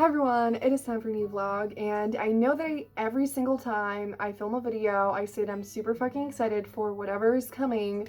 Hi everyone, it is time for a new vlog, and I know that every single time I film a video, I say that I'm super fucking excited for whatever is coming,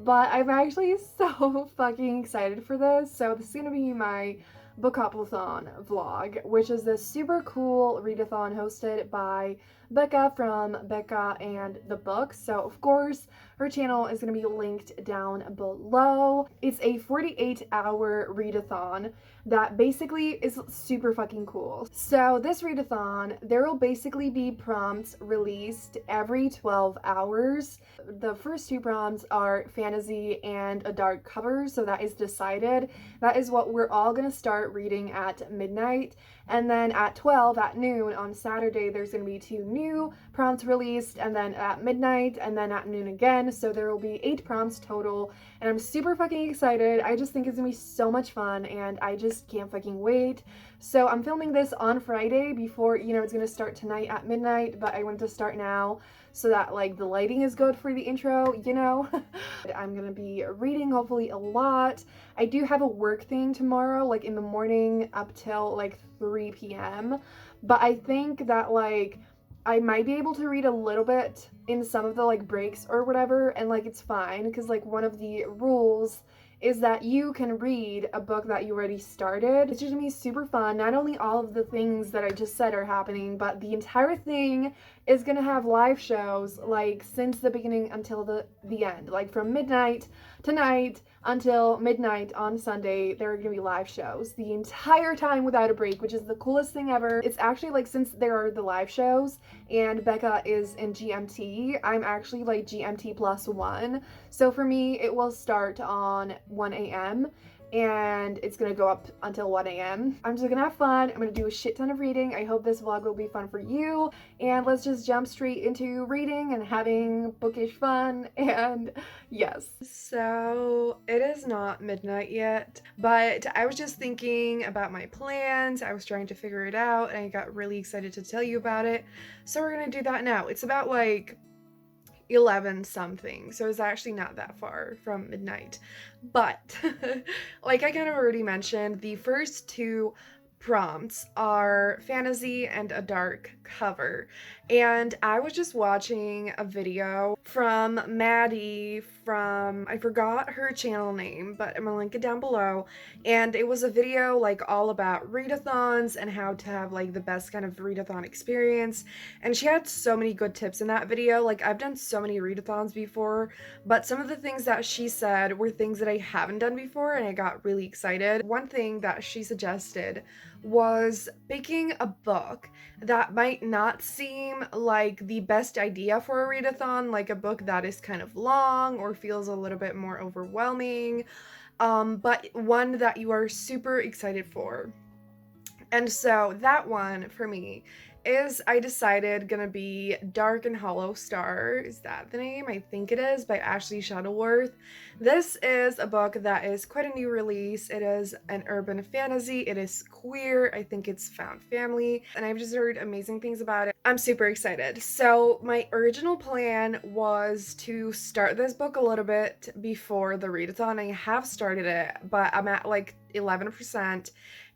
but I'm actually so fucking excited for this. So this is gonna be my Bookoplathon vlog, which is this super cool readathon hosted by Becca from Becca and the Books. So of course, her channel is going to be linked down below. It's a 48-hour readathon that basically is super fucking cool. So this readathon, there will basically be prompts released every 12 hours. The first two prompts are fantasy and a dark cover, so that is decided. That is what we're all going to start reading at midnight. And then at 12 at noon on Saturday, there's going to be two new prompts released, and then at midnight and then at noon again. So there will be 8 prompts total, and I'm super fucking excited. I just think it's gonna be so much fun, and I just can't fucking wait. So I'm filming this on Friday before, it's gonna start tonight at midnight, but I wanted to start now so that like the lighting is good for the intro, I'm gonna be reading hopefully a lot. I do have a work thing tomorrow, like in the morning up till like 3 p.m. But I think that like I might be able to read a little bit in some of the like breaks or whatever, and like it's fine because like one of the rules is that you can read a book that you already started. It's just gonna be super fun. Not only all of the things that I just said are happening, but the entire thing is gonna have live shows like since the beginning until the end. Like from midnight tonight until midnight on Sunday, there are gonna be live shows the entire time without a break, which is the coolest thing ever. It's actually like, since there are the live shows and Becca is in GMT, I'm actually like GMT +1. So for me, it will start on 1 a.m. and it's gonna go up until 1 a.m. I'm just gonna have fun. I'm gonna do a shit ton of reading. I hope this vlog will be fun for you, and let's just jump straight into reading and having bookish fun. And yes, so it is not midnight yet, but I was just thinking about my plans. I was trying to figure it out, and I got really excited to tell you about it, so we're gonna do that now. It's about like 11 something, so it's actually not that far from midnight. But like I kind of already mentioned, the first two prompts are fantasy and a dark cover, and I was just watching a video from Maddie from, I forgot her channel name, but I'm gonna link it down below, and it was a video like all about readathons and how to have like the best kind of readathon experience, and she had so many good tips in that video. Like, I've done so many readathons before, but some of the things that she said were things that I haven't done before, and I got really excited. One thing that she suggested was picking a book that might not seem like the best idea for a readathon, like a book that is kind of long or feels a little bit more overwhelming, but one that you are super excited for. And so that one for me is, I decided, gonna be Dark and Hollow Star. Is that the name? I think it is, by Ashley Shuttleworth. This is a book that is quite a new release. It is an urban fantasy. It is queer. I think it's found family, and I've just heard amazing things about it. I'm super excited. So my original plan was to start this book a little bit before the readathon. I have started it, but I'm at like 11%.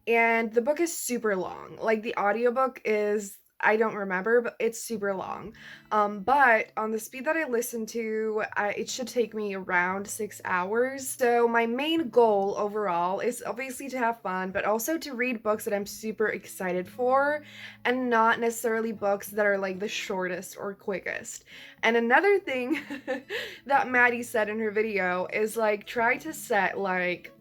And the book is super long. Like, the audiobook is, I don't remember, but it's super long. But on the speed that I listen to, it should take me around 6 hours. So my main goal overall is obviously to have fun, but also to read books that I'm super excited for, and not necessarily books that are like the shortest or quickest. And another thing that Maddie said in her video is like, try to set like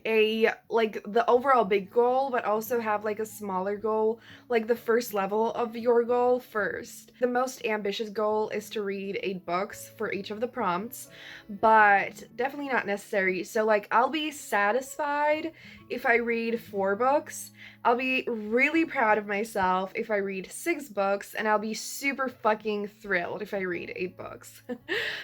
the overall big goal, but also have like a smaller goal, like the first level of your goal first. The most ambitious goal is to read 8 books for each of the prompts, but definitely not necessary. So like, I'll be satisfied if I read 4 books. I'll be really proud of myself if I read 6 books, and I'll be super fucking thrilled if I read 8 books.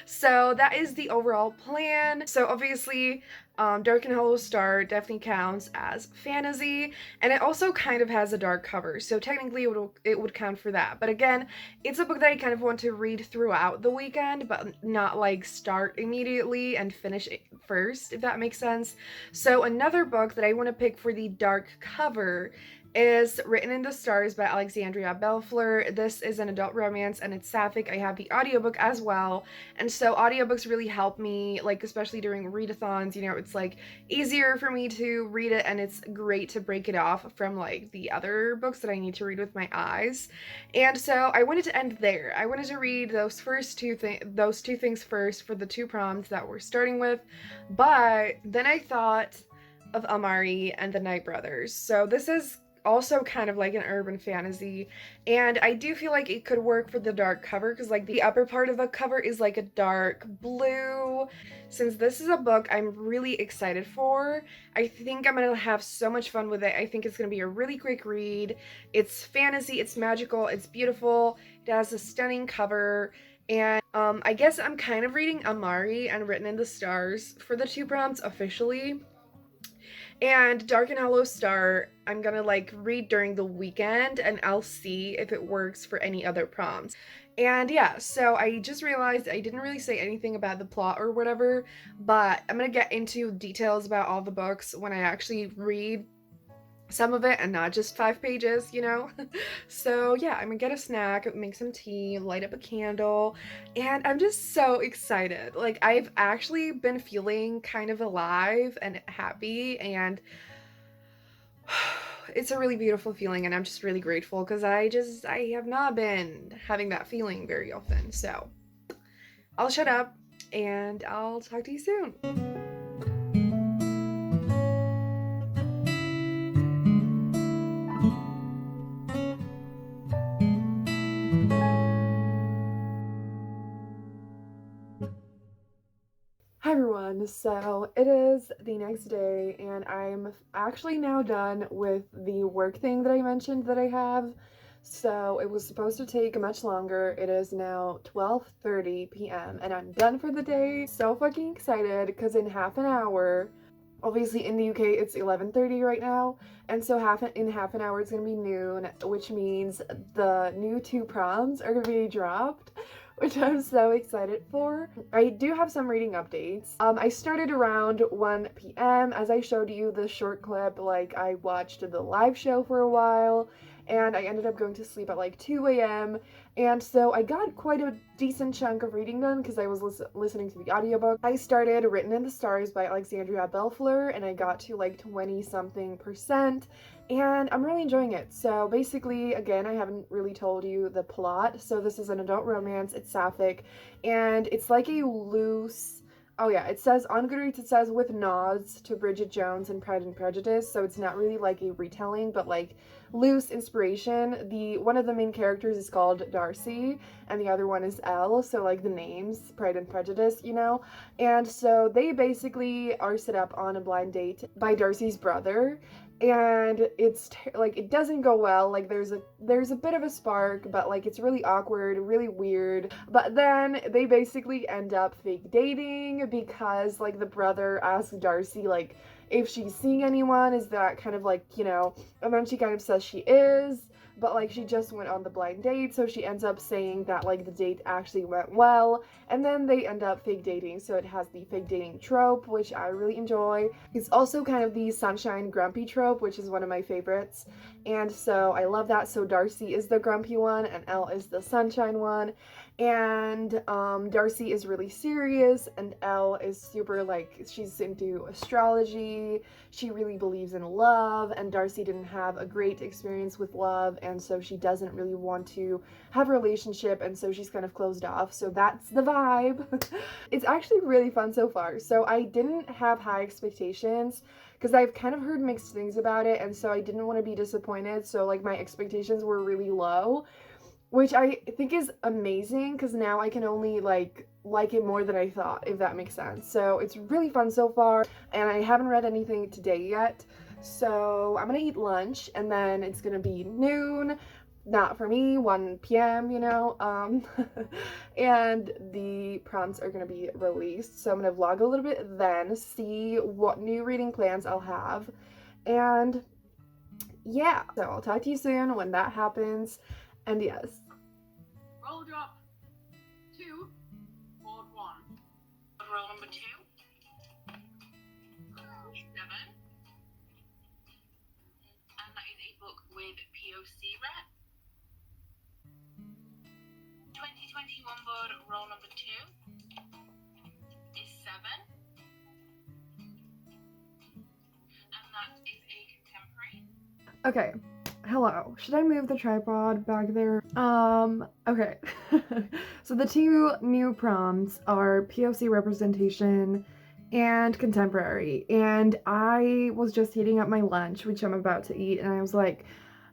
So that is the overall plan. So obviously, Dark and Hollow Star definitely counts as fantasy, and it also kind of has a dark cover, so technically it would count for that. But again, it's a book that I kind of want to read throughout the weekend, but not like start immediately and finish it first, if that makes sense. So another book that I want to pick for the dark cover is Written in the Stars by Alexandria Bellfleur. This is an adult romance and it's sapphic. I have the audiobook as well. And so audiobooks really help me, like especially during readathons, you know, it's like easier for me to read it and it's great to break it off from like the other books that I need to read with my eyes. And so I wanted to end there. I wanted to read those two things first for the 2 prompts that we're starting with. But then I thought of Amari and the Night Brothers. So this is also kind of like an urban fantasy, and I do feel like it could work for the dark cover because like the upper part of the cover is like a dark blue. Since this is a book I'm really excited for, I think I'm gonna have so much fun with it. I think it's gonna be a really quick read. It's fantasy, it's magical, it's beautiful, it has a stunning cover, and I guess I'm kind of reading Amari and Written in the Stars for the 2 prompts officially. And Dark and Hollow Star, I'm gonna like read during the weekend and I'll see if it works for any other prompts. And yeah, so I just realized I didn't really say anything about the plot or whatever, but I'm gonna get into details about all the books when I actually read some of it and not just 5 pages, you know? So yeah, I'm gonna get a snack, make some tea, light up a candle, and I'm just so excited. Like, I've actually been feeling kind of alive and happy, and it's a really beautiful feeling, and I'm just really grateful because I have not been having that feeling very often. So I'll shut up and I'll talk to you soon. Hi everyone, so it is the next day and I'm actually now done with the work thing that I mentioned that I have. So it was supposed to take much longer. It is now 12:30 p.m. and I'm done for the day. So fucking excited because in half an hour, obviously in the UK it's 11:30 right now, and so in half an hour it's gonna be noon, which means the new 2 prompts are gonna be dropped, which I'm so excited for. I do have some reading updates. I started around 1 p.m. as I showed you the short clip. Like, I watched the live show for a while and I ended up going to sleep at like 2 a.m. And so I got quite a decent chunk of reading done because I was listening to the audiobook. I started Written in the Stars by Alexandria Bellfleur and I got to like 20-something%, and I'm really enjoying it. So basically, again, I haven't really told you the plot. So this is an adult romance, it's sapphic, and it's like a loose, oh yeah, it says on Goodreads, it says with nods to Bridget Jones and Pride and Prejudice, so it's not really like a retelling, but like loose inspiration. One of the main characters is called Darcy, and the other one is Elle, so like the names, Pride and Prejudice, you know? And so they basically are set up on a blind date by Darcy's brother, and it's like it doesn't go well. Like there's a bit of a spark, but like it's really awkward, really weird. But then they basically end up fake dating because like the brother asks Darcy like if she's seeing anyone, is that kind of like, you know, and then she kind of says she is, but like she just went on the blind date, so she ends up saying that like the date actually went well, and then they end up fake dating. So it has the fake dating trope, which I really enjoy. It's also kind of the sunshine grumpy trope, which is one of my favorites, and so I love that. So Darcy is the grumpy one and Elle is the sunshine one, and Darcy is really serious and Elle is super like, she's into astrology, she really believes in love, and Darcy didn't have a great experience with love, and so she doesn't really want to have a relationship, and so she's kind of closed off. So that's the vibe. It's actually really fun so far. So I didn't have high expectations because I've kind of heard mixed things about it, and so I didn't want to be disappointed. So like my expectations were really low, which I think is amazing because now I can only like it more than I thought, if that makes sense. So it's really fun so far, and I haven't read anything today yet. So I'm gonna eat lunch and then it's gonna be noon, not for me, 1 p.m., you know, and the prompts are gonna be released. So I'm gonna vlog a little bit then, see what new reading plans I'll have, and yeah, so I'll talk to you soon when that happens. And yes. Roll drop 2, board 1. Roll number 2. 7. And that is a book POC rep. 2021 board roll number 2 is 7. And that is a contemporary. Okay, hello. Should I move the tripod back there? Okay. So the 2 new prompts are POC representation and contemporary. And I was just heating up my lunch, which I'm about to eat, and I was like,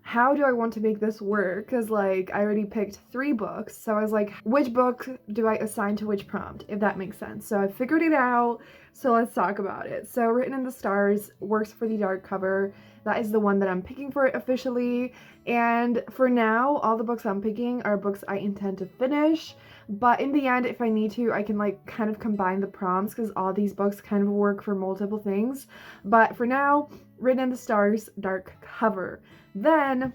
how do I want to make this work? Because, like, I already picked 3 books, so I was like, which book do I assign to which prompt, if that makes sense? So I figured it out, so let's talk about it. So Written in the Stars works for the dark cover. That is the one that I'm picking for it officially, and for now, all the books I'm picking are books I intend to finish, but in the end, if I need to, I can, like, kind of combine the prompts, because all these books kind of work for multiple things, but for now, Written in the Stars, dark cover. Then,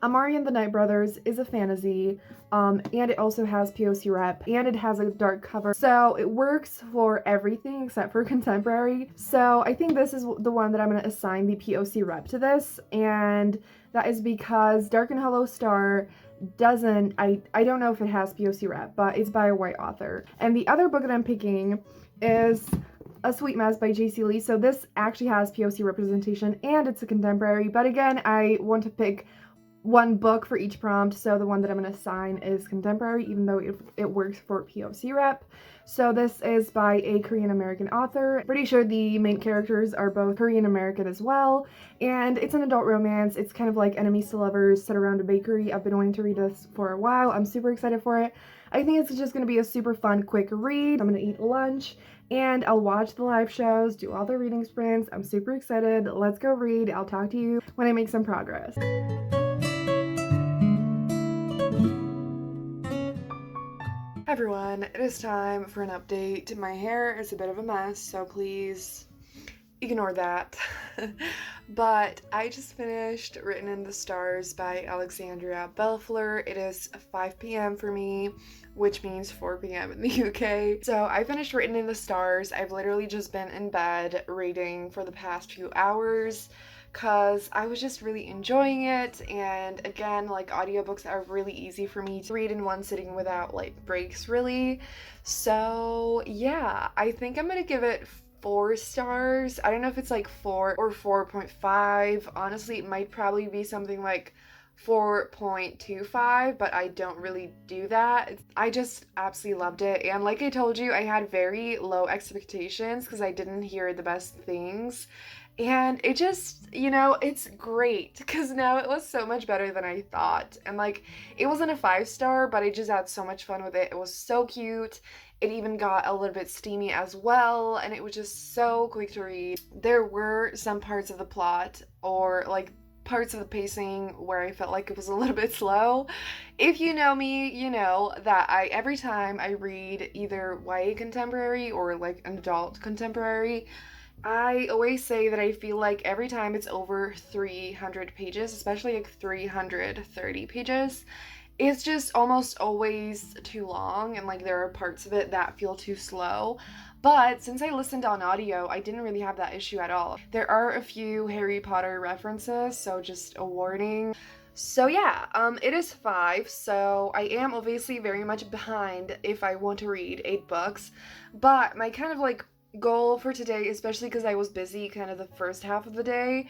Amari and the Night Brothers is a fantasy, and it also has POC rep, and it has a dark cover, so it works for everything except for contemporary. So I think this is the one that I'm going to assign the POC rep to this, and that is because Dark and Hollow Star doesn't, I don't know if it has POC rep, but it's by a white author. And the other book that I'm picking is A Sweet Mess by J.C. Lee. So this actually has POC representation and it's a contemporary, but again, I want to pick one book for each prompt, so the one that I'm going to assign is contemporary, even though it works for POC rep. So this is by a Korean American author. Pretty sure the main characters are both Korean American as well, and it's an adult romance. It's kind of like enemies to lovers set around a bakery. I've been wanting to read this for a while. I'm super excited for it. I think it's just going to be a super fun, quick read. I'm going to eat lunch, and I'll watch the live shows, do all the reading sprints. I'm super excited. Let's go read. I'll talk to you when I make some progress. Hi everyone, it is time for an update. My hair is a bit of a mess, so please ignore that. But I just finished Written in the Stars by Alexandria Bellefleur. It is 5 p.m. for me, which means 4 p.m. in the UK. So I finished Written in the Stars. I've literally just been in bed reading for the past few hours, because I was just really enjoying it, and again, like, audiobooks are really easy for me to read in one sitting without, like, breaks, really. So yeah, I think I'm gonna give it 4 stars. I don't know if it's like 4 or 4.5. Honestly, it might probably be something like 4.25, but I don't really do that. I just absolutely loved it, and like I told you, I had very low expectations because I didn't hear the best things. And it just, you know, it's great because now it was so much better than I thought. And like, it wasn't a 5-star, but I just had so much fun with it. It was so cute. It even got a little bit steamy as well, and it was just so quick to read. There were some parts of the plot or like parts of the pacing where I felt like it was a little bit slow. If you know me, you know that every time I read either YA contemporary or like an adult contemporary, I always say that I feel like every time it's over 300 pages, especially like 330 pages, it's just almost always too long, and like there are parts of it that feel too slow. But since I listened on audio, I didn't really have that issue at all. There are a few Harry Potter references, so just a warning. So yeah, it is 5, so I am obviously very much behind if I want to read 8 books, but my kind of like goal for today, especially because I was busy kind of the first half of the day,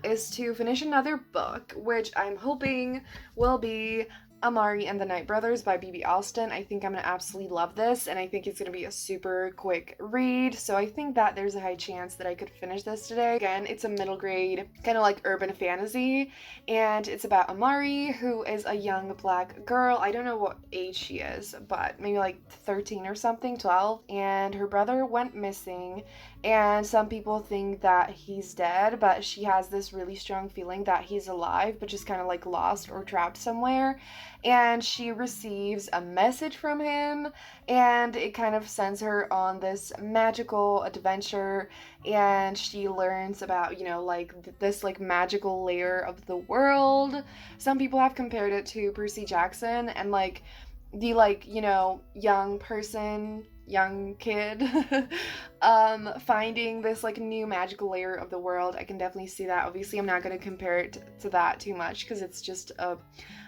is to finish another book, which I'm hoping will be Amari and the Night Brothers by B.B. Alston. I think I'm gonna absolutely love this, and I think it's gonna be a super quick read, so I think that there's a high chance that I could finish this today. Again, it's a middle grade, kind of like urban fantasy, and it's about Amari, who is a young black girl. I don't know what age she is, but maybe like 13 or something, 12, and her brother went missing, and some people think that he's dead, but she has this really strong feeling that he's alive, but just kind of like lost or trapped somewhere. And she receives a message from him, and it kind of sends her on this magical adventure, and she learns about, you know, like this like magical layer of the world. Some people have compared it to Percy Jackson, and like the like, you know, young person, young kid finding this like new magical layer of the world. I can definitely see that. Obviously, I'm not going to compare it to that too much because it's just a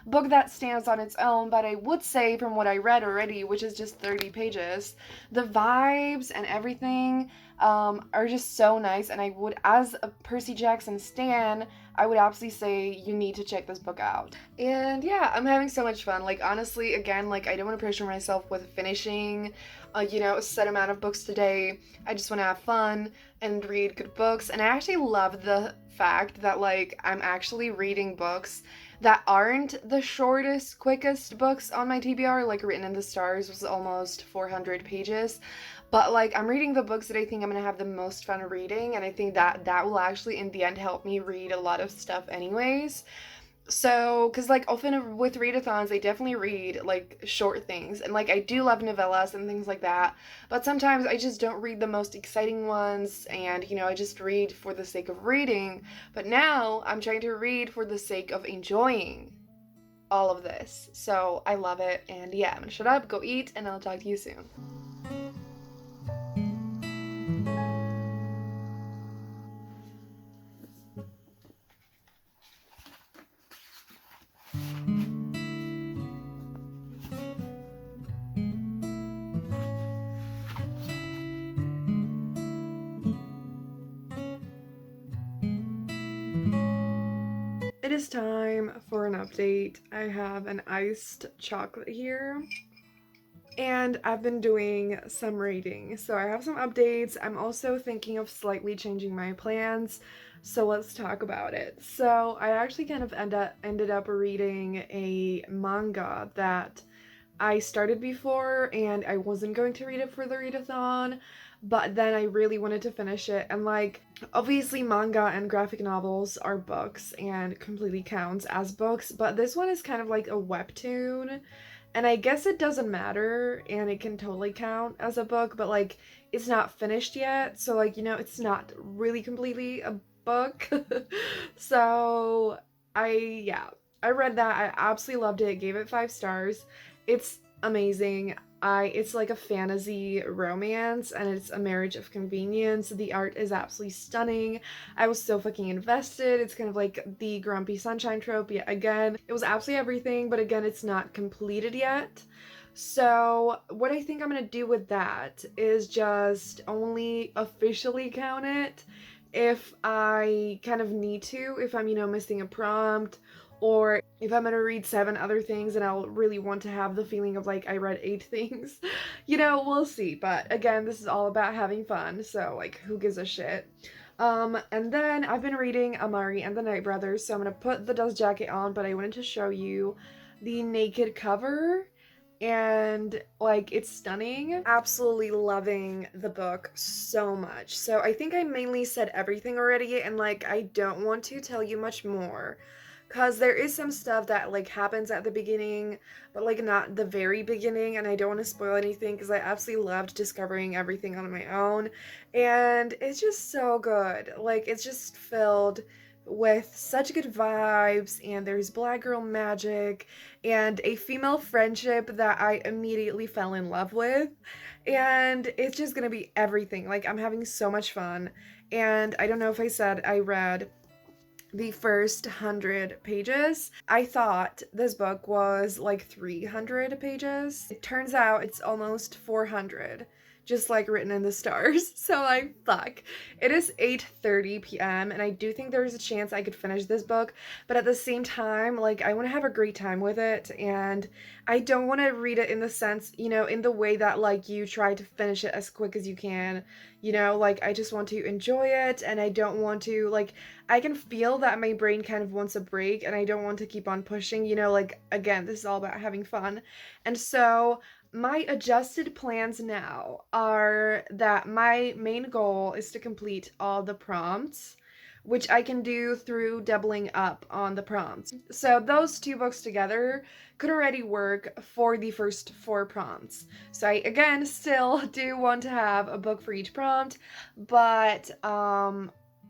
book that stands on its own, but I would say from what I read already, which is just 30 pages, the vibes and everything are just so nice, and I would, as a Percy Jackson stan, I would absolutely say you need to check this book out. And yeah, I'm having so much fun. Like, honestly, again, like, I don't want to pressure myself with finishing, a set amount of books today. I just want to have fun and read good books. And I actually love the fact that, like, I'm actually reading books that aren't the shortest, quickest books on my TBR. Like, Written in the Stars was almost 400 pages. But like, I'm reading the books that I think I'm gonna have the most fun reading, and I think that that will actually in the end help me read a lot of stuff anyways. So, because like often with readathons, I definitely read like short things, and like I do love novellas and things like that, but sometimes I just don't read the most exciting ones, and I just read for the sake of reading. But now I'm trying to read for the sake of enjoying all of this. So I love it, and yeah, I'm gonna shut up, go eat, and I'll talk to you soon. It is time for an update. I have an iced chocolate here, and I've been doing some reading. So I have some updates. I'm also thinking of slightly changing my plans. So let's talk about it. So I actually kind of ended up reading a manga that I started before, and I wasn't going to read it for the readathon, but then I really wanted to finish it. And like, obviously manga and graphic novels are books and completely counts as books, but this one is kind of like a webtoon, and I guess it doesn't matter and it can totally count as a book, but like it's not finished yet, so like it's not really completely a book. So yeah, I read that. I absolutely loved it. Gave it 5 stars. It's amazing. It's like a fantasy romance, and it's a marriage of convenience. The art is absolutely stunning. I was so fucking invested. It's kind of like the grumpy sunshine trope yet again. It was absolutely everything, but again, it's not completed yet. So what I think I'm gonna do with that is just only officially count it if I kind of need to, if I'm, missing a prompt, or if I'm gonna read 7 other things and I'll really want to have the feeling of like I read 8 things. We'll see. But again, this is all about having fun, so like who gives a shit? And then I've been reading Amari and the Night Brothers, so I'm gonna put the dust jacket on, but I wanted to show you the naked cover, and like it's stunning. Absolutely loving the book so much. So I think I mainly said everything already, and like I don't want to tell you much more because there is some stuff that like happens at the beginning, but like not the very beginning, and I don't want to spoil anything because I absolutely loved discovering everything on my own, and it's just so good. Like it's just filled with such good vibes, and there's black girl magic and a female friendship that I immediately fell in love with, and it's just gonna be everything. Like I'm having so much fun, and I don't know if I said I read the first 100 pages. I thought this book was like 300 pages. It turns out it's almost 400, just like Written in the Stars. So like, fuck. It is 8:30 p.m. and I do think there's a chance I could finish this book, but at the same time, like I want to have a great time with it, and I don't want to read it in the sense, in the way that like you try to finish it as quick as you can. Like I just want to enjoy it, and I don't want to like, I can feel that my brain kind of wants a break, and I don't want to keep on pushing, like again, this is all about having fun. And so my adjusted plans now are that my main goal is to complete all the prompts, which I can do through doubling up on the prompts. So those 2 books together could already work for the first 4 prompts. So I, again, still do want to have a book for each prompt, but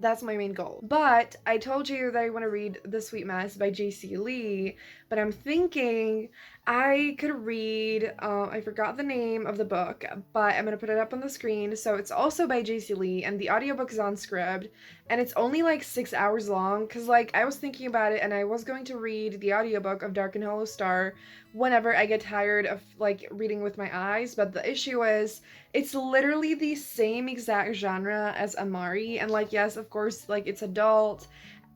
That's my main goal. But I told you that I want to read The Sweet Mess by J.C. Lee, but I'm thinking I could read, I forgot the name of the book, but I'm going to put it up on the screen. So it's also by J.C. Lee, and the audiobook is on Scribd, and it's only like 6 hours long, because like I was thinking about it, and I was going to read the audiobook of Dark and Hollow Star whenever I get tired of like reading with my eyes, but the issue is it's literally the same exact genre as Amari, and like yes, of course, like it's adult,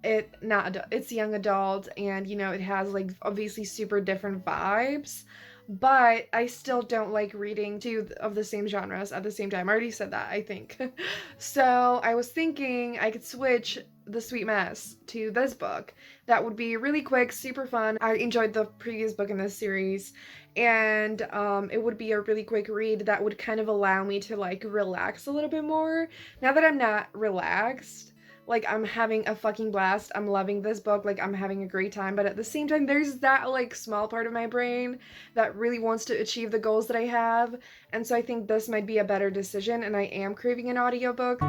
it's young adult, and you know, it has like obviously super different vibes, but I still don't like reading two of the same genres at the same time. I already said that, I think. So I was thinking I could switch The Sweet Mess to this book. That would be really quick, super fun. I enjoyed the previous book in this series, and it would be a really quick read that would kind of allow me to like relax a little bit more. Now that I'm not relaxed, like I'm having a fucking blast. I'm loving this book. Like I'm having a great time, but at the same time there's that like small part of my brain that really wants to achieve the goals that I have. And so I think this might be a better decision, and I am craving an audiobook.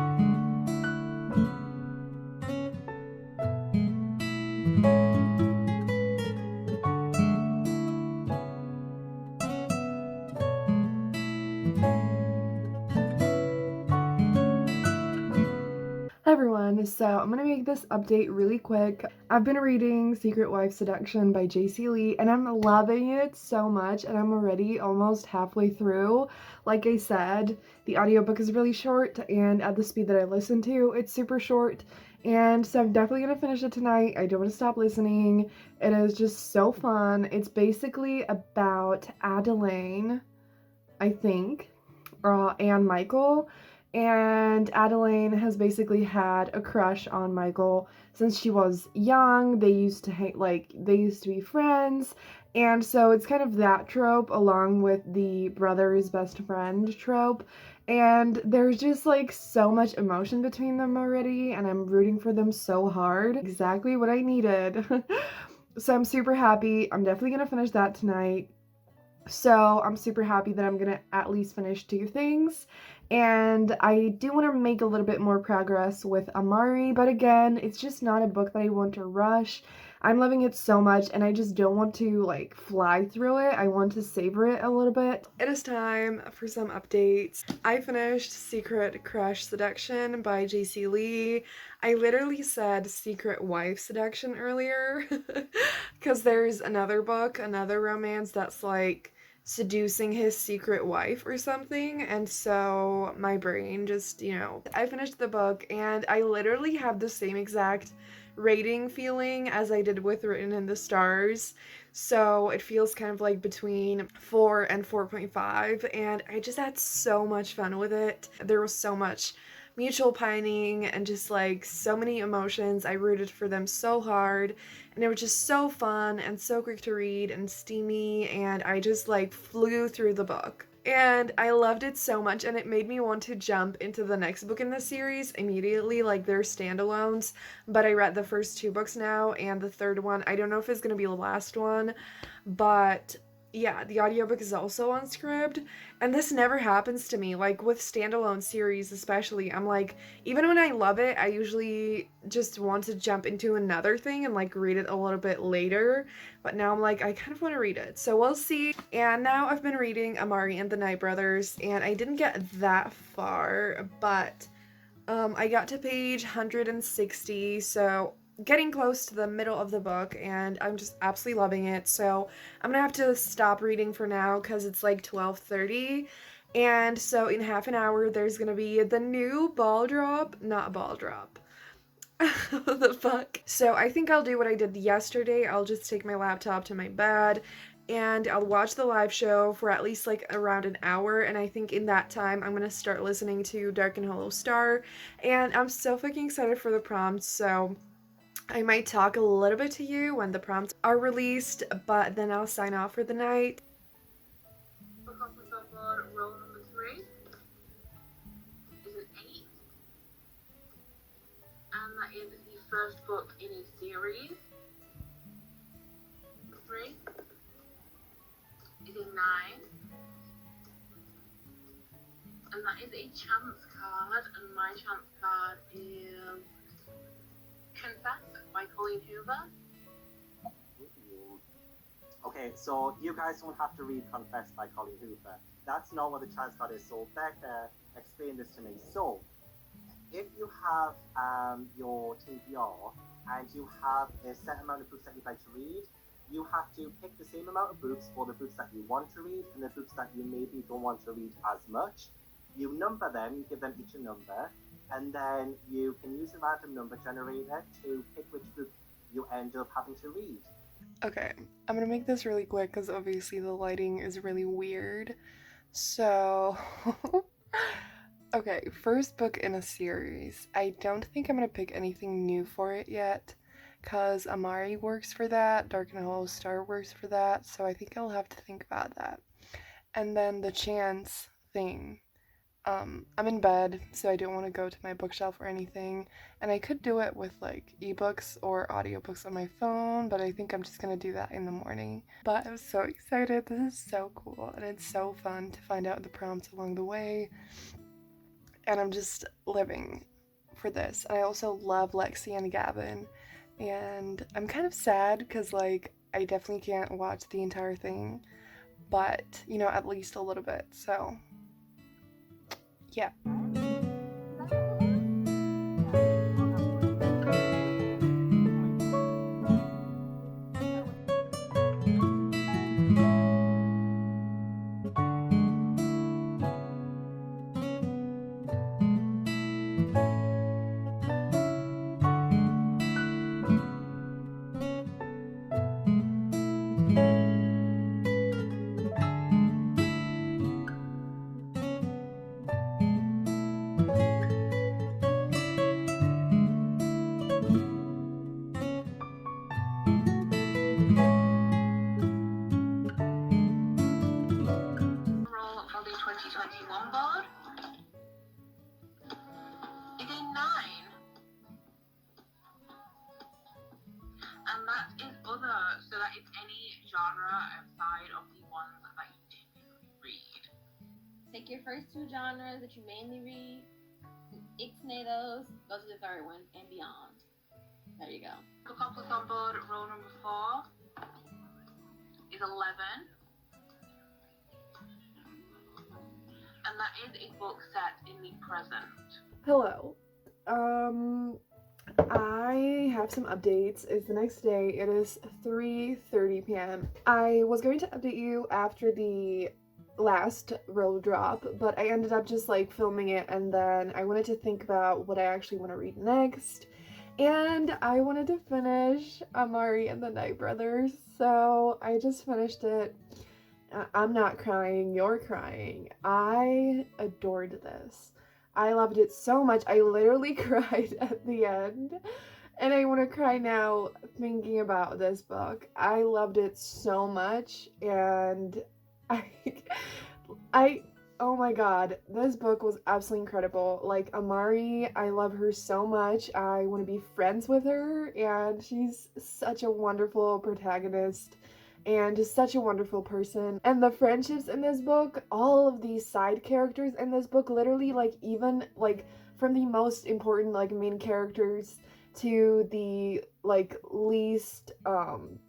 Hi everyone, so I'm gonna make this update really quick. I've been reading Secret Wife Seduction by J.C. Lee, and I'm loving it so much, and I'm already almost halfway through. Like I said, the audiobook is really short, and at the speed that I listen to, it's super short, and so I'm definitely gonna finish it tonight. I don't want to stop listening. It is just so fun. It's basically about Adeline, I think, and Michael. And Adeline has basically had a crush on Michael since she was young. They used to be friends. And so it's kind of that trope along with the brother's best friend trope. And there's just like so much emotion between them already, and I'm rooting for them so hard. Exactly what I needed. So I'm super happy. I'm definitely gonna finish that tonight. So I'm super happy that I'm gonna at least finish two things, and I do want to make a little bit more progress with Amari, but again, it's just not a book that I want to rush. I'm loving it so much, and I just don't want to like fly through it. I want to savor it a little bit. It is time for some updates. I finished Secret Crush Seduction by J.C. Lee. I literally said Secret Wife Seduction earlier because there's another book, another romance that's like seducing his secret wife or something, and so my brain just, you know, I finished the book and I literally have the same exact rating feeling as I did with Written in the Stars, so it feels kind of like between 4 and 4.5, and I just had so much fun with it. There was so much mutual pining and just like so many emotions. I rooted for them so hard, and it was just so fun and so quick to read and steamy, and I just like flew through the book. And I loved it so much, and it made me want to jump into the next book in the series immediately, like they're standalones, but I read the first two books now, and the third one, I don't know if it's gonna be the last one, but yeah, the audiobook is also on Scribd, and this never happens to me, like with standalone series especially. I'm like, even when I love it, I usually just want to jump into another thing and like read it a little bit later, but now I'm like, I kind of want to read it, so we'll see. And now I've been reading Amari and the Night Brothers, and I didn't get that far, but I got to page 160, so getting close to the middle of the book, and I'm just absolutely loving it. So I'm gonna have to stop reading for now because it's like 12:30, and so in half an hour there's gonna be the new not ball drop. The fuck? So I think I'll do what I did yesterday. I'll just take my laptop to my bed and I'll watch the live show for at least like around an hour, and I think in that time I'm gonna start listening to Dark and Hollow Star, and I'm so fucking excited for the prompts, so I might talk a little bit to you when the prompts are released, but then I'll sign off for the night. Bookoplathon roll number 3 is an 8, and that is the first book in a series. 3 is a 9, and that is a chance card, and my chance card is Confess by Colleen Hoover. Ooh. Okay, so you guys don't have to read Confess by Colleen Hoover. That's not what the transcript is. So Becca, explain this to me. So, if you have your TBR and you have a set amount of books that you'd like to read, you have to pick the same amount of books for the books that you want to read and the books that you maybe don't want to read as much. You number them, you give them each a number, and then you can use a random number generator to pick which book you end up having to read. Okay, I'm gonna make this really quick because obviously the lighting is really weird. So, okay, first book in a series. I don't think I'm gonna pick anything new for it yet because Amari works for that, Dark and Hollow Star works for that, so I think I'll have to think about that. And then the chance thing. I'm in bed, so I don't want to go to my bookshelf or anything, and I could do it with like ebooks or audiobooks on my phone, but I think I'm just gonna do that in the morning. But I'm so excited. This is so cool, and it's so fun to find out the prompts along the way, and I'm just living for this. I also love Lexi and Gavin, and I'm kind of sad because like I definitely can't watch the entire thing, but you know, at least a little bit. So yeah. Roll for the 2021 board. Again, 9. And that is other, so that is any genre outside of the ones that you typically read. Take your first 2 genres that you mainly read, ixnay those, go to the third one, and beyond. There you go. Bookoplathon board, roll number 4 is 11. And that is a book set in the present. Hello. I have some updates. It's the next day. It is 3:30 p.m. I was going to update you after the last roll drop, but I ended up just like filming it, and then I wanted to think about what I actually want to read next. And I wanted to finish Amari and the Night Brothers, so I just finished it. I'm not crying, you're crying. I adored this. I loved it so much. I literally cried at the end. And I want to cry now thinking about this book. I loved it so much, and oh my god, this book was absolutely incredible. Like, Amari, I love her so much. I want to be friends with her, and she's such a wonderful protagonist and just such a wonderful person. And the friendships in this book, all of these side characters in this book, literally, like, even like from the most important like main characters to the like least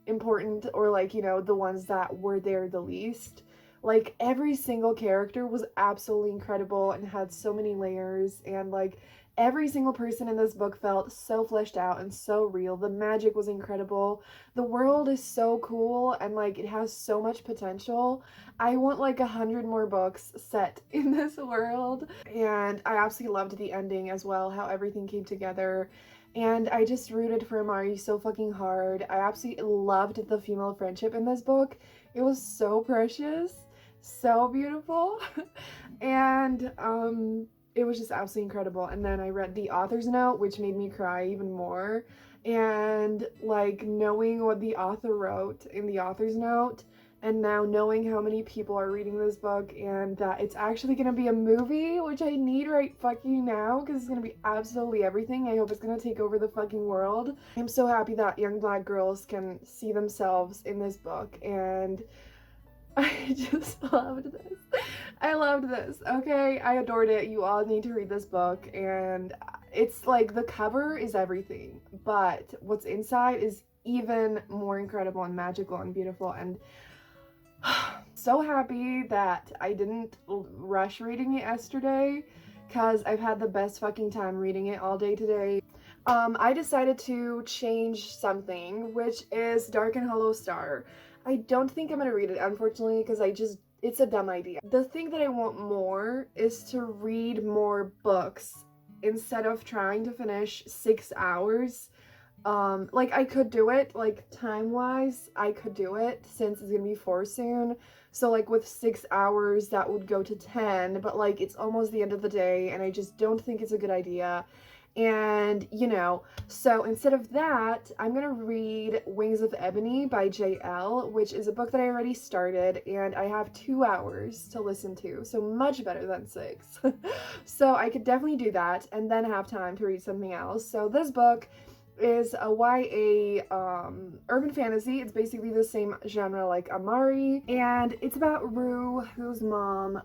important, or like, you know, the ones that were there the least. Like, every single character was absolutely incredible and had so many layers, and like every single person in this book felt so fleshed out and so real. The magic was incredible. The world is so cool, and like it has so much potential. I want like 100 more books set in this world. And I absolutely loved the ending as well, how everything came together. And I just rooted for Amari so fucking hard. I absolutely loved the female friendship in this book. It was so precious, so beautiful. And it was just absolutely incredible. And then I read the author's note, which made me cry even more. And like knowing what the author wrote in the author's note, and now knowing how many people are reading this book, and that it's actually gonna be a movie, which I need right fucking now because it's gonna be absolutely everything. I hope it's gonna take over the fucking world. I'm so happy that young black girls can see themselves in this book, and I just loved this. I loved this. Okay, I adored it. You all need to read this book, and It's like the cover is everything, but what's inside is even more incredible and magical and beautiful, and so happy that I didn't rush reading it yesterday, because I've had the best fucking time reading it all day today. I decided to change something, which is Dark and Hollow Star. I don't think I'm gonna read it, unfortunately, because it's a dumb idea. The thing that I want more is to read more books instead of trying to finish 6 hours. Like, I could do it, like, time-wise, I could do it, since it's gonna be 4 soon. So, like, with 6 hours, that would go to 10, but, like, it's almost the end of the day, and I just don't think it's a good idea. And, you know, so instead of that, I'm gonna read Wings of Ebony by J.L., which is a book that I already started, and I have 2 hours to listen to, so much better than 6. So I could definitely do that, and then have time to read something else. So this book is a YA urban fantasy. It's basically the same genre like Amari, and it's about Rue, whose mom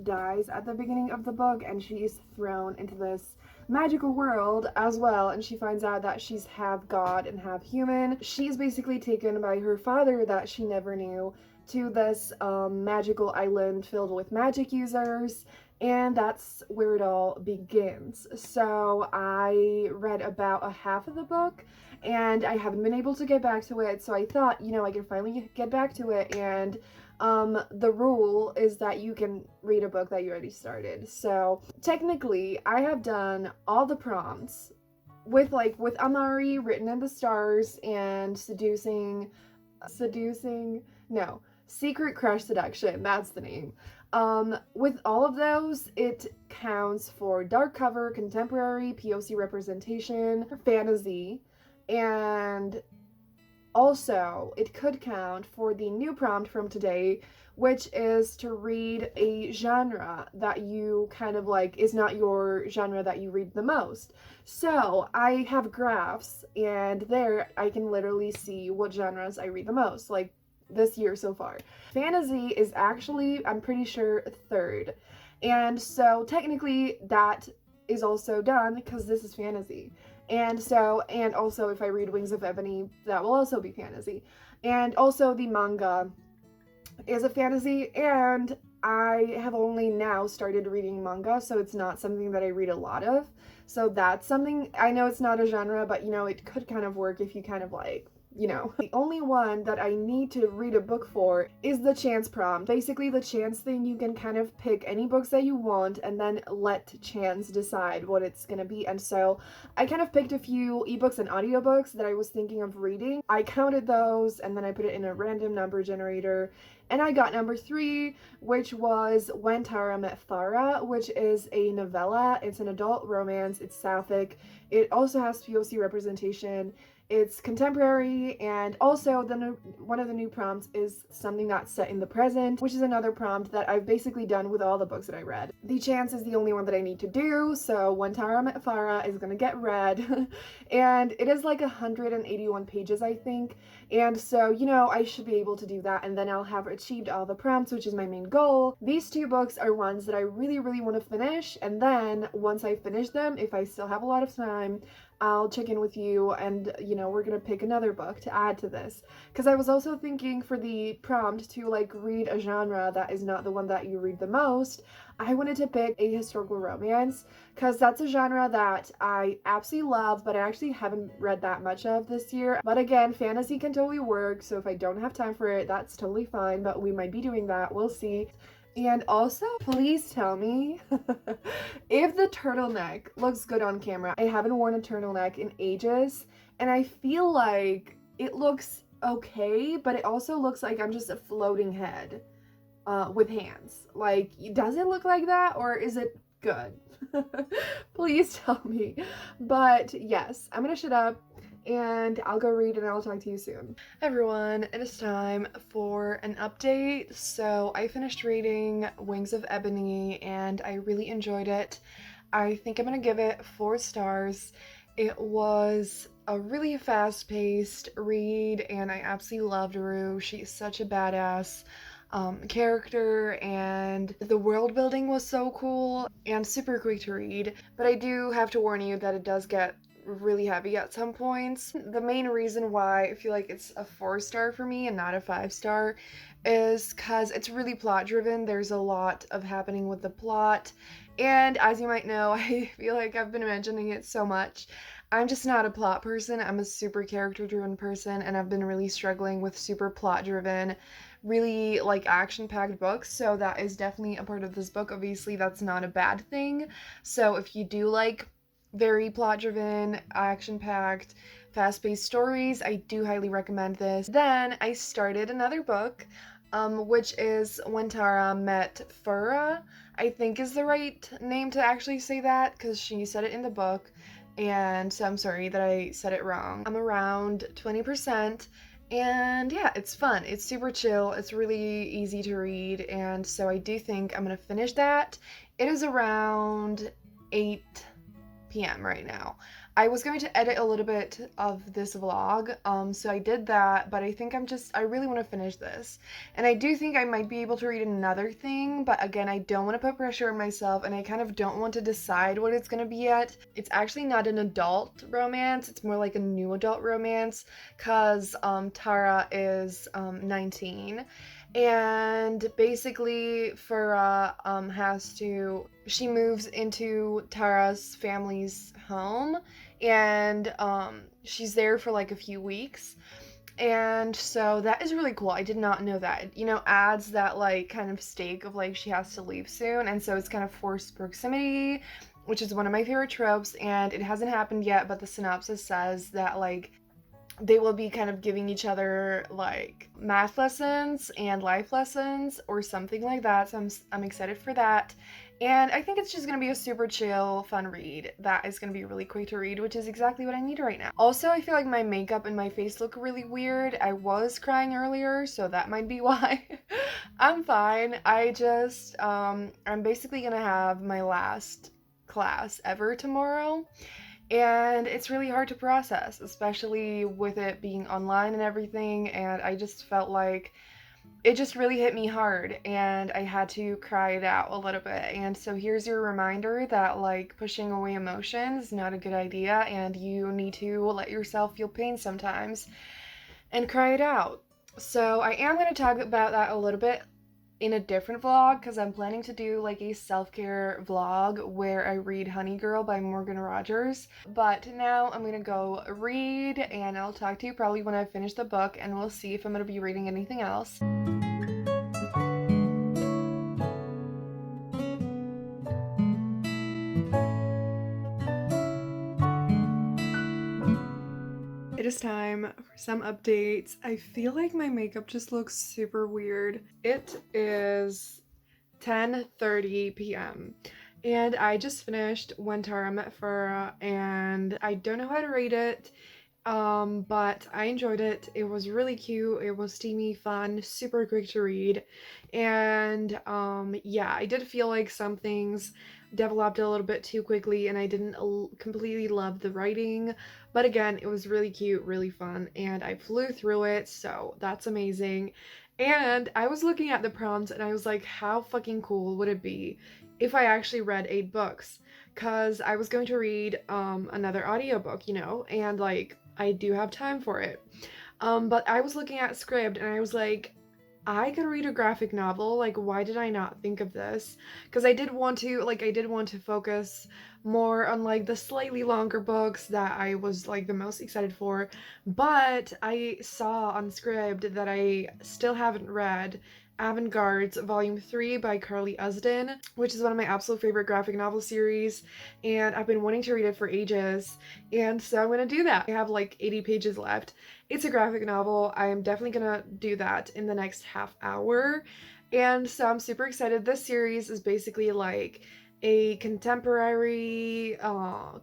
dies at the beginning of the book, and she is thrown into this magical world as well, and she finds out that she's half god and half human. She's basically taken by her father that she never knew to this magical island filled with magic users, and that's where it all begins. So I read about a half of the book, and I haven't been able to get back to it, so I thought, you know, I could finally get back to it. And the rule is that you can read a book that you already started. So technically, I have done all the prompts with Amari, Written in the Stars, and Secret Crush Seduction, that's the name. With all of those, it counts for dark cover, contemporary, POC representation, fantasy, and also it could count for the new prompt from today, which is to read a genre that you kind of like is not your genre that you read the most. So I have graphs, and there I can literally see what genres I read the most, like this year so far. Fantasy is actually, I'm pretty sure, 3rd. And so technically that is also done because this is fantasy. And also if I read Wings of Ebony, that will also be fantasy. And also the manga is a fantasy, and I have only now started reading manga, so it's not something that I read a lot of. So that's something, I know it's not a genre, but you know, it could kind of work if you kind of like, you know. The only one that I need to read a book for is the chance prompt. Basically, the chance thing, you can kind of pick any books that you want and then let chance decide what it's gonna be. And so I kind of picked a few ebooks and audiobooks that I was thinking of reading. I counted those, and then I put it in a random number generator, and I got number 3, which was When Tara Met Farah, which is a novella. It's an adult romance. It's sapphic. It also has POC representation. It's contemporary, and also one of the new prompts is something that's set in the present, which is another prompt that I've basically done with all the books that I read. The chance is the only one that I need to do, so When Tara Met Farah is gonna get read. And it is like 181 pages, I think, and so, you know, I should be able to do that, and then I'll have achieved all the prompts, which is my main goal. These 2 books are ones that I really, really want to finish, and then once I finish them, if I still have a lot of time, I'll check in with you, and, you know, we're gonna pick another book to add to this. Because I was also thinking for the prompt to, like, read a genre that is not the one that you read the most. I wanted to pick a historical romance, because that's a genre that I absolutely love, but I actually haven't read that much of this year. But again, fantasy can totally work, so if I don't have time for it, that's totally fine, but we might be doing that, we'll see. And also, please tell me if the turtleneck looks good on camera. I haven't worn a turtleneck in ages, and I feel like it looks okay, but it also looks like I'm just a floating head with hands. Like, does it look like that, or is it good? Please tell me. But yes, I'm gonna shut up, and I'll go read, and I'll talk to you soon. Everyone, it is time for an update. So I finished reading Wings of Ebony, and I really enjoyed it. I think I'm gonna give it 4 stars. It was a really fast-paced read, and I absolutely loved Rue. She's such a badass. character, and the world building was so cool and super quick to read. But I do have to warn you that it does get really heavy at some points. The main reason why I feel like it's a 4-star for me and not a 5-star is because it's really plot driven. There's a lot of happening with the plot, and as you might know, I feel like I've been mentioning it so much. I'm just not a plot person. I'm a super character driven person, and I've been really struggling with super plot driven, really like action packed books. So that is definitely a part of this book. Obviously, that's not a bad thing. So if you do like very plot driven, action packed, fast paced stories, I do highly recommend this. Then I started another book, which is When Tara Met Fura, I think is the right name to actually say that, because she said it in the book, and so I'm sorry that I said it wrong. I'm around 20%, and yeah, it's fun. It's super chill. It's really easy to read, and so I do think I'm gonna finish that. It is around 8 p.m. right now. I was going to edit a little bit of this vlog, so I did that, but I think I really want to finish this. And I do think I might be able to read another thing, but again, I don't want to put pressure on myself, and I kind of don't want to decide what it's going to be yet. It's actually not an adult romance, it's more like a new adult romance, because Tara is 19. And basically, Fura she moves into Tara's family's home, and she's there for like a few weeks. And so that is really cool. I did not know that. It, adds that like kind of stake of like she has to leave soon, and so it's kind of forced proximity, which is one of my favorite tropes, and it hasn't happened yet, but the synopsis says that like they will be kind of giving each other like math lessons and life lessons or something like that. So I'm excited for that. And I think it's just going to be a super chill, fun read that is going to be really quick to read, which is exactly what I need right now. Also, I feel like my makeup and my face look really weird. I was crying earlier, so that might be why. I'm fine. I'm basically going to have my last class ever tomorrow. And it's really hard to process, especially with it being online and everything, and I just felt like it just really hit me hard, and I had to cry it out a little bit. And so here's your reminder that like pushing away emotions is not a good idea, and you need to let yourself feel pain sometimes and cry it out. So I am going to talk about that a little bit in a different vlog, because I'm planning to do like a self-care vlog where I read Honey Girl by Morgan Rogers. But now I'm gonna go read, and I'll talk to you probably when I finish the book, and we'll see if I'm gonna be reading anything else. It is time for some updates. I feel like my makeup just looks super weird. It is 10:30 p.m. and I just finished When Tara Met Fura, and I don't know how to rate it, but I enjoyed it. It was really cute. It was steamy, fun, super quick to read, and yeah, I did feel like some things developed a little bit too quickly, and I didn't completely love the writing, but again, it was really cute, really fun, and I flew through it, so that's amazing. And I was looking at the prompts, and I was like, how fucking cool would it be if I actually read 8 books? Because I was going to read another audiobook, and like I do have time for it. But I was looking at script, and I was like, I could read a graphic novel. Like, why did I not think of this? Because I did want to focus more on like the slightly longer books that I was like the most excited for. But I saw on Scribd that I still haven't read Avant-Garde's Volume 3 by Carly Usdin, which is one of my absolute favorite graphic novel series, and I've been wanting to read it for ages, and so I'm gonna do that. I have like 80 pages left. It's a graphic novel. I am definitely gonna do that in the next half hour, and so I'm super excited. This series is basically like a contemporary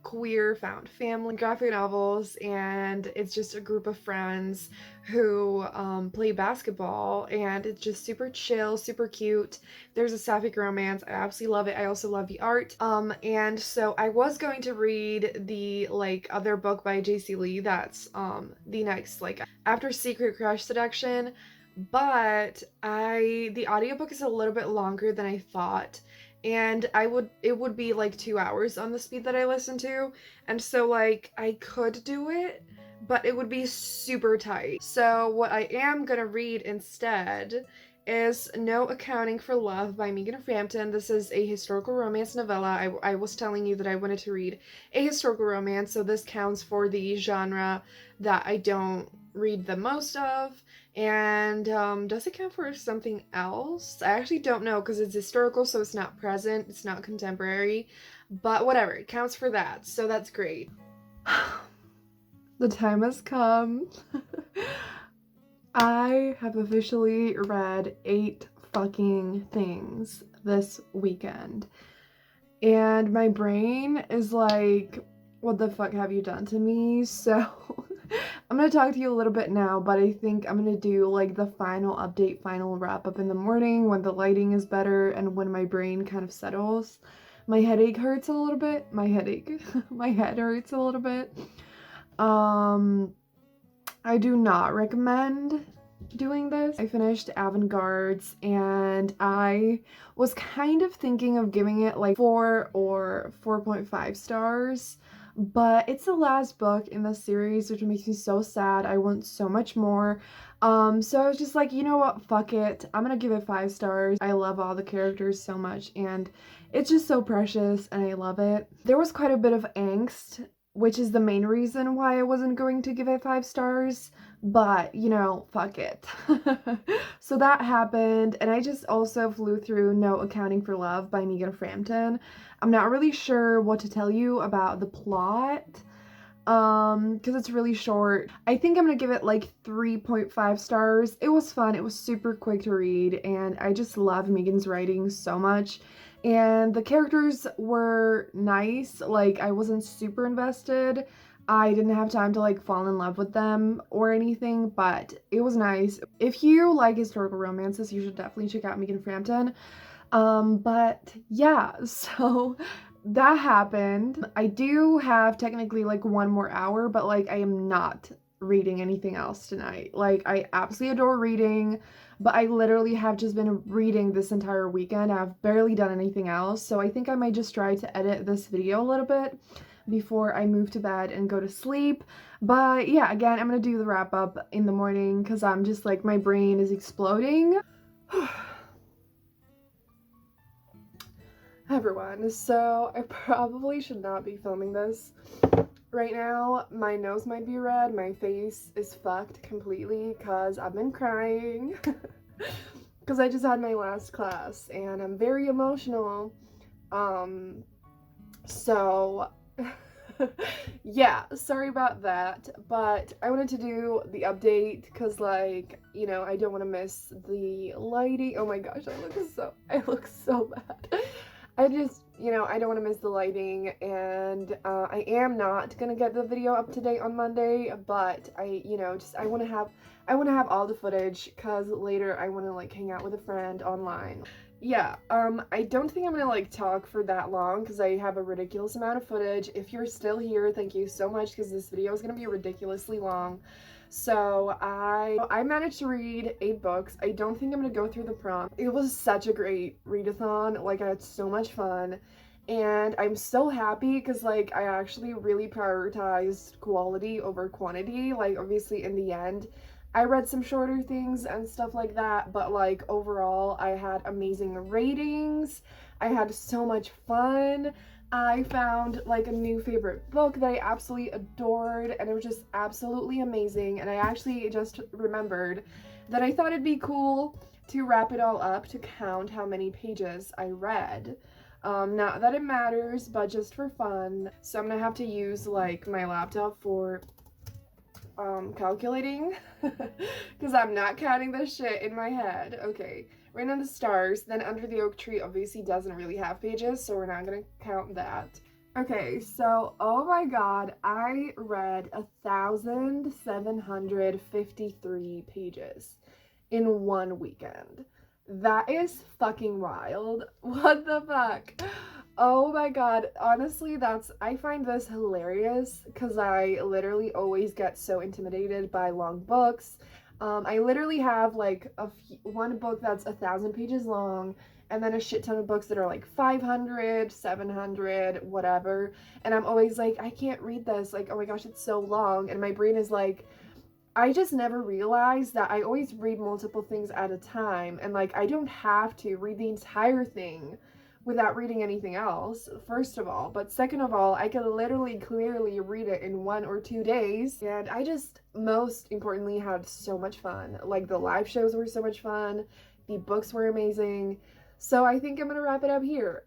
queer found family graphic novels, and it's just a group of friends who play basketball, and it's just super chill, super cute. There's a sapphic romance. I absolutely love it. I also love the art. And so I was going to read the like other book by JC Lee that's the next, like after Secret Crush Seduction, but the audiobook is a little bit longer than I thought, and it would be like 2 hours on the speed that I listen to, and so like I could do it, but it would be super tight. So what I am gonna read instead is No Accounting for Love by Megan Frampton. This is a historical romance novella. I was telling you that I wanted to read a historical romance, so this counts for the genre that I don't read the most of. And does it count for something else? I actually don't know because it's historical, so it's not present, it's not contemporary, but whatever, it counts for that, so that's great. The time has come. I have officially read 8 fucking things this weekend. And my brain is like, what the fuck have you done to me? So I'm gonna talk to you a little bit now, but I think I'm gonna do like the final update, final wrap up in the morning when the lighting is better and when my brain kind of settles. My headache hurts a little bit. My head hurts a little bit. I do not recommend doing this. I finished Avant-Gardes and I was kind of thinking of giving it like 4 or 4.5 stars, but it's the last book in the series, which makes me so sad. I want so much more. So I was just like, you know what, fuck it. I'm gonna give it 5 stars. I love all the characters so much and it's just so precious and I love it. There was quite a bit of angst, which is the main reason why I wasn't going to give it 5 stars, but, you know, fuck it. So that happened, and I just also flew through No Accounting for Love by Megan Frampton. I'm not really sure what to tell you about the plot, because it's really short. I think I'm gonna give it like 3.5 stars. It was fun, it was super quick to read, and I just love Megan's writing so much. And the characters were nice, like I wasn't super invested. I didn't have time to like fall in love with them or anything, but it was nice. If you like historical romances, you should definitely check out Megan Frampton. But yeah, so that happened. I do have technically like 1 more hour, but like I am not reading anything else tonight. Like I absolutely adore reading, but I literally have just been reading this entire weekend. I've barely done anything else, so I think I might just try to edit this video a little bit before I move to bed and go to sleep. But yeah, again, I'm gonna do the wrap up in the morning because I'm just like, my brain is exploding. Everyone, so I probably should not be filming this right now. My nose might be red, my face is fucked completely because I've been crying because I just had my last class and I'm very emotional. So yeah, sorry about that, but I wanted to do the update because, like, you know, I don't want to miss the lighting. Oh my gosh, I look so bad. I just, you know, I don't want to miss the lighting, and I am not gonna get the video up to date on Monday, but I want to have all the footage because later I want to like hang out with a friend online. Yeah, I don't think I'm gonna like talk for that long because I have a ridiculous amount of footage. If you're still here, thank you so much because this video is gonna be ridiculously long. So I managed to read 8 books. I don't think I'm gonna go through the prompt. It was such a great readathon. Like I had so much fun. And I'm so happy because like I actually really prioritized quality over quantity. Like obviously in the end, I read some shorter things and stuff like that, but like overall I had amazing ratings. I had so much fun. I found like a new favorite book that I absolutely adored and it was just absolutely amazing, and I actually just remembered that I thought it'd be cool to wrap it all up to count how many pages I read. Not that it matters, but just for fun. So I'm gonna have to use like my laptop for calculating because I'm not counting this shit in my head. Okay, Rain on the Stars, then Under the Oak Tree obviously doesn't really have pages, so we're not gonna count that. Okay, so oh my god, I read 1,753 pages in 1 weekend. That is fucking wild. What the fuck? Oh my god, honestly, I find this hilarious because I literally always get so intimidated by long books. I literally have like one book that's 1,000 pages long, and then a shit ton of books that are like 500, 700, whatever. And I'm always like, I can't read this. Like, oh my gosh, it's so long. And my brain is like, I just never realized that I always read multiple things at a time. And like, I don't have to read the entire thing without reading anything else, first of all. But second of all, I can literally clearly read it in 1 or 2 days. And I just, most importantly, had so much fun. Like, the live shows were so much fun. The books were amazing. So I think I'm gonna wrap it up here.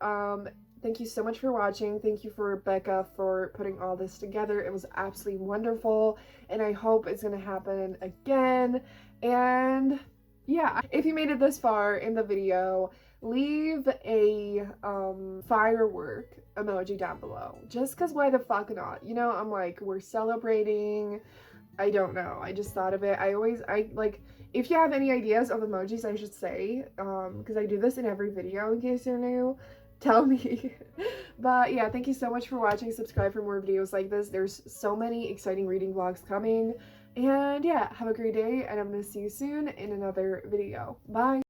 Thank you so much for watching. Thank you for Becca for putting all this together. It was absolutely wonderful, and I hope it's gonna happen again. And yeah, if you made it this far in the video, leave a firework emoji down below. Just because why the fuck not? You know, I'm like, we're celebrating. I don't know. I just thought of it. I like, if you have any ideas of emojis, I should say, because I do this in every video in case you're new, tell me. But yeah, thank you so much for watching. Subscribe for more videos like this. There's so many exciting reading vlogs coming. And yeah, have a great day, and I'm gonna see you soon in another video. Bye!